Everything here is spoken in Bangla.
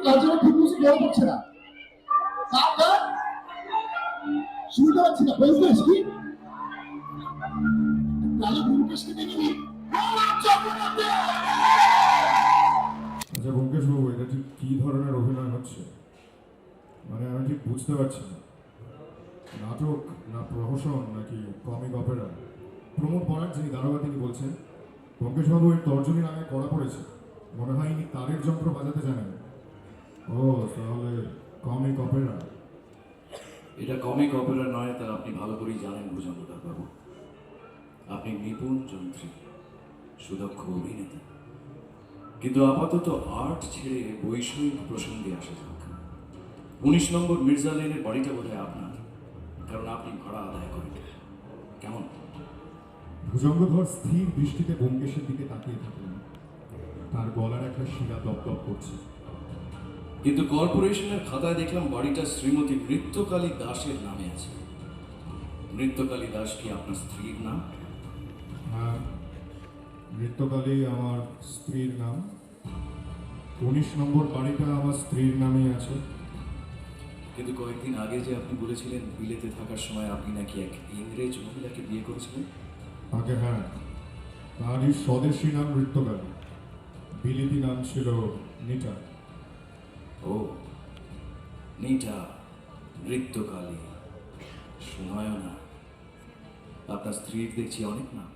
তার জন্য ঠিক মতো বড় করছে না। শুনতে পাচ্ছি না, বলছিস কি? তাহলে ব্যোমকেশকে দেখি। আচ্ছা ব্যোমকেশ বাবু, এটা ঠিক কি ধরনের অভিনয় হচ্ছে? মানে আমি ঠিক বুঝতে পারছি না, নাটক না প্রহসন নাকি কমিক অপেরা? প্রমোদ বরার যিনি দারোগা তিনি বলছেন ব্যোমকেশ বাবু এর তর্জনী নামে করা পড়েছে, মনে হয় ইনি তারের যন্ত্র বাজাতে জানেন। ও তাহলে কমিক অপেরা? এটা কমিক অপেরা নয়, তা আপনি ভালো করেই জানেন ভুজঙ্গদার বাবু। আপনি নিপুণ যন্ত্রী, সুদক্ষ অভিনেতা। কিন্তু আপাতত আর্ট ছেড়ে বৈষয়িক প্রসঙ্গে আসা যাক। 19 নম্বর মির্জা লেনের বাড়িটা বোধহয় আপনার, কারণ আপনি ভাড়া আদায় করেন। কেমন? ভুজঙ্গধর স্থির দৃষ্টিতে ব্যোমকেশের দিকে তাকিয়ে থাকলেন। তার গলার একটা শিরা দপদপ করছে। কিন্তু কর্পোরেশনের খাতায় দেখলাম বাড়িটা শ্রীমতী নৃত্যকালী দাসের নামে আছে। নৃত্যকালী দাস কি আপনার স্ত্রীর নাম? হ্যাঁ, নৃত্যকালী আমার স্ত্রীর নাম। 19 নম্বর বাড়িটা আমার স্ত্রীর নামেই আছে। কিন্তু কয়েকদিন আগে যে আপনি বলেছিলেন বিলেতে থাকার সময় আপনি নাকি এক ইংরেজ মহিলাকে বিয়ে করেছিলেন। আগে হ্যাঁ, তারই স্বদেশী নাম নৃত্যকালী, বিলিতি নাম ছিল নিটা। ও, নিটা, নৃত্যকালী, সুনয়না। আপনার স্ত্রীর দেখছি অনেক নাম।